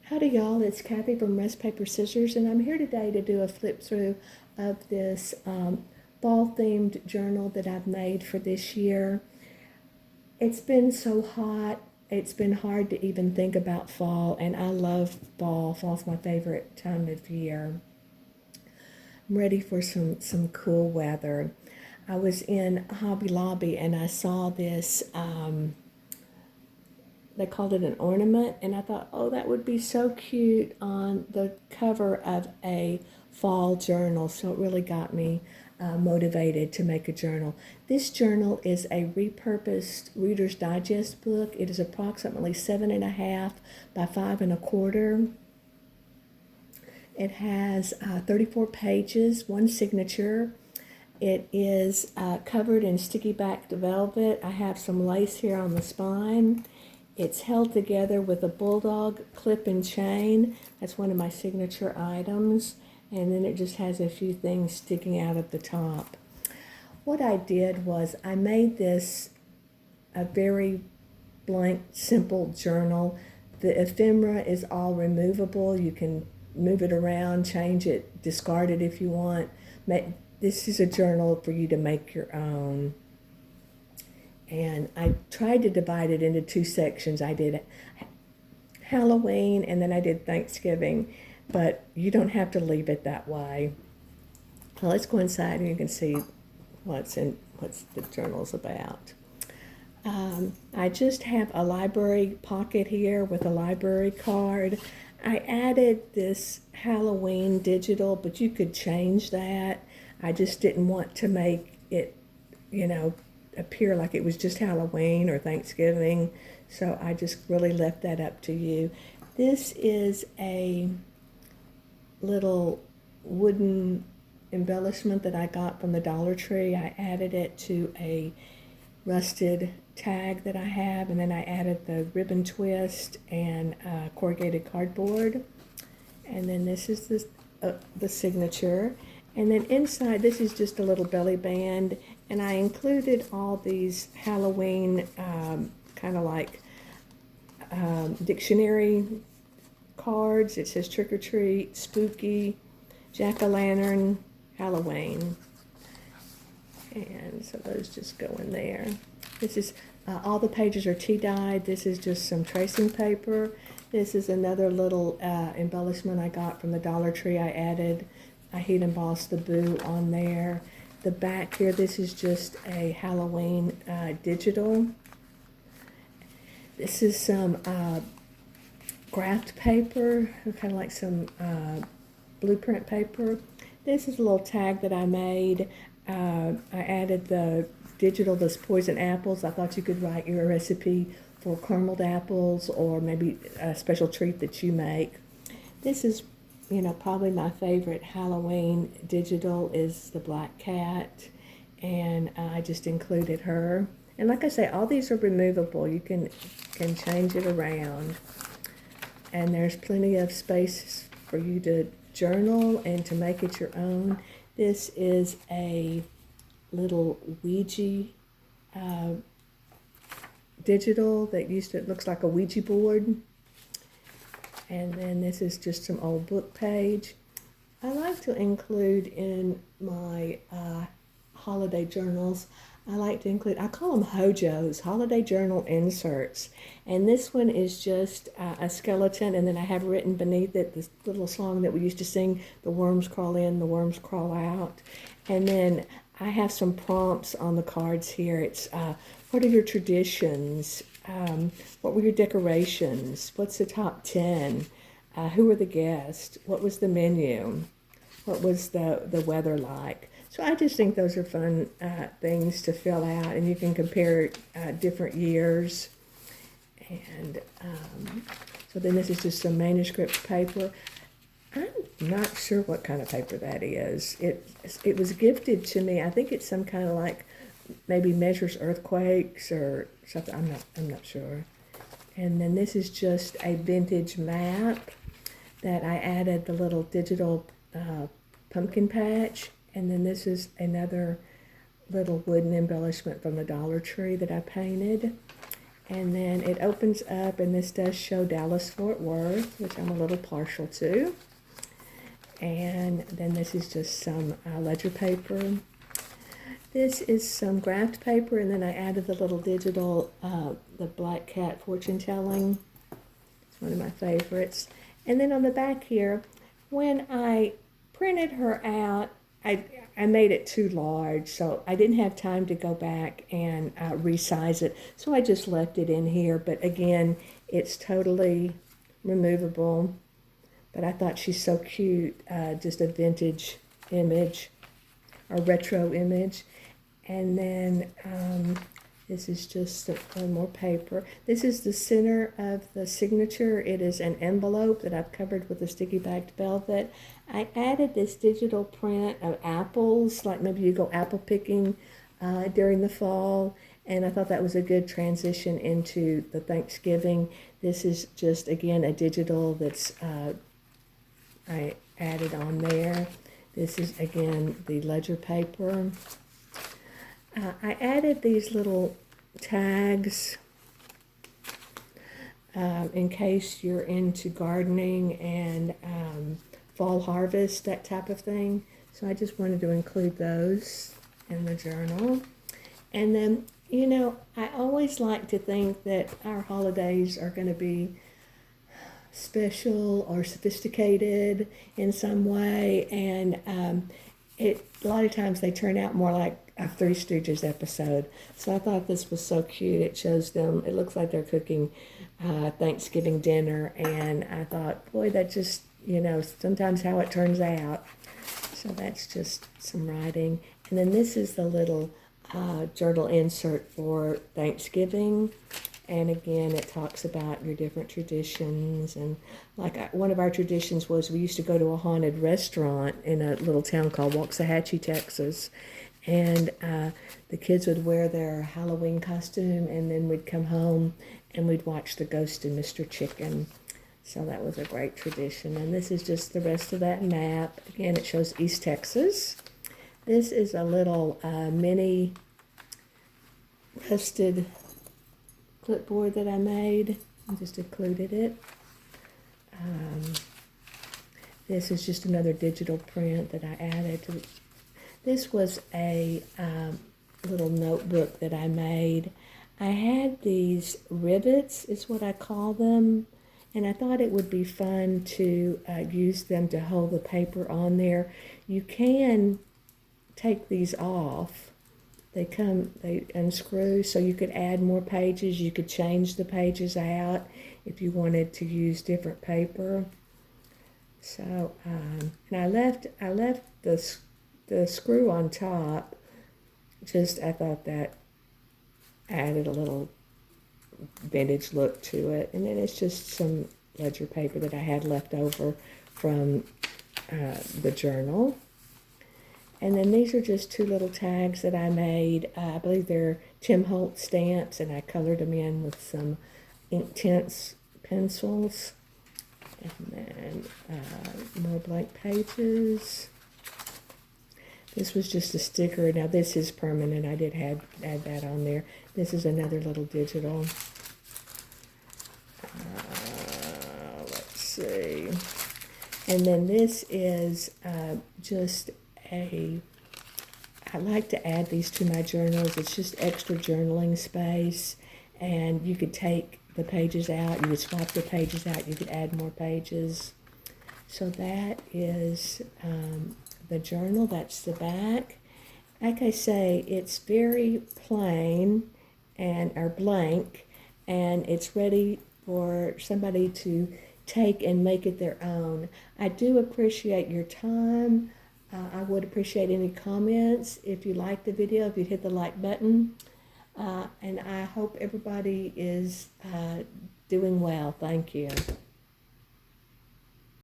Howdy y'all, it's Kathy from RustPaperScissors, and I'm here today to do a flip through of this fall themed journal that I've made for this year. It's been so hot, it's been hard to even think about fall, and I love fall. Fall's my favorite time of year. I'm ready for some cool weather. I was in Hobby Lobby and I saw this they called it an ornament, and I thought, oh, that would be so cute on the cover of a fall journal. So it really got me motivated to make a journal. This journal is a repurposed Reader's Digest book. It is approximately 7.5 by 5.25. It has 34 pages, one signature. It is covered in sticky backed velvet. I have some lace here on the spine. It's held together with a bulldog clip and chain. That's one of my signature items. And then it just has a few things sticking out of the top. What I did was I made this a very blank, simple journal. The ephemera is all removable. You can move it around, change it, discard it if you want. This is a journal for you to make your own. And I tried to divide it into two sections. I did Halloween and then I did Thanksgiving, but you don't have to leave it that way. Well, let's go inside and you can see what's the journal's about. I just have a library pocket here with a library card. I added this Halloween digital, but you could change that. I just didn't want to make it, appear like it was just Halloween or Thanksgiving, so I just really left that up to you. This is a little wooden embellishment that I got from the Dollar Tree. I added it to a rusted tag that I have, and then I added the ribbon twist and corrugated cardboard. And then this is the signature. And then inside, this is just a little belly band, and I included all these Halloween kind of like dictionary cards. It says trick or treat, spooky, jack-o'-lantern, Halloween. And so those just go in there. This is, all the pages are tea-dyed. This is just some tracing paper. This is another little embellishment I got from the Dollar Tree. I heat embossed the boo on there. The back here, this is just a Halloween digital. This is some graphed paper, kind of like some blueprint paper. This is a little tag that I made. I added the digital, those poison apples. I thought you could write your recipe for carameled apples or maybe a special treat that you make. This is probably my favorite Halloween digital is the black cat, and I just included her. And like I say, all these are removable. You can change it around, and there's plenty of space for you to journal and to make it your own. This is a little Ouija digital that looks like a Ouija board. And then this is just some old book page. I like to include in my holiday journals, I call them hojos, holiday journal inserts. And this one is just a skeleton, and then I have written beneath it this little song that we used to sing, the worms crawl in, the worms crawl out. And then I have some prompts on the cards here. It's what are your traditions? What were your decorations? What's the top 10? Who were the guests? What was the menu? What was the weather like? So I just think those are fun things to fill out, and you can compare different years. And so then this is just some manuscript paper. I'm not sure what kind of paper that is. It was gifted to me. I think it's some kind of like maybe measures earthquakes or something. I'm not sure. And then this is just a vintage map that I added the little digital pumpkin patch. And then this is another little wooden embellishment from the Dollar Tree that I painted. And then it opens up, and this does show Dallas-Fort Worth, which I'm a little partial to. And then this is just some ledger paper. This is some graphed paper, and then I added the little digital, the Black Cat fortune telling. It's one of my favorites. And then on the back here, when I printed her out, I made it too large, so I didn't have time to go back and resize it. So I just left it in here, but again, it's totally removable. But I thought she's so cute, just a vintage image, or retro image. And then this is just one more paper. This is the center of the signature. It is an envelope that I've covered with a sticky backed velvet. I added this digital print of apples, like maybe you go apple picking during the fall, and I thought that was a good transition into the Thanksgiving. This is just, again, a digital that's I added on there. This is, again, the ledger paper. I added these little tags in case you're into gardening and fall harvest, that type of thing. So I just wanted to include those in the journal. And then, you know, I always like to think that our holidays are going to be special or sophisticated in some way, and a lot of times they turn out more like a Three Stooges episode. So I thought this was so cute. It shows them, it looks like they're cooking Thanksgiving dinner, and I thought, boy, that just, you know, sometimes how it turns out. So that's just some writing. And then this is the little journal insert for Thanksgiving. And again, it talks about your different traditions. And like one of our traditions was we used to go to a haunted restaurant in a little town called Waxahachie, Texas. And the kids would wear their Halloween costume, and then we'd come home and we'd watch The Ghost and Mr. Chicken. So that was a great tradition. And this is just the rest of that map. Again, it shows East Texas. This is a little mini rusted clipboard that I made. I just included it. This is just another digital print that I added to. This was a little notebook that I made. I had these rivets, is what I call them, and I thought it would be fun to use them to hold the paper on there. You can take these off. They unscrew, so you could add more pages. You could change the pages out if you wanted to use different paper. So, and I left the screw on top. Just, I thought that added a little vintage look to it. And then it's just some ledger paper that I had left over from the journal. And then these are just two little tags that I made. I believe they're Tim Holtz stamps, and I colored them in with some Inktense pencils. And then more blank pages. This was just a sticker. Now this is permanent. I did add that on there. This is another little digital. Let's see. And then this is just I like to add these to my journals. It's just extra journaling space, and you could take the pages out, you could swap the pages out, you could add more pages. So that is the journal. That's the back. Like I say, it's very plain or blank, and it's ready for somebody to take and make it their own. I do appreciate your time. I would appreciate any comments. If you like the video, if you'd hit the like button. And I hope everybody is doing well. Thank you.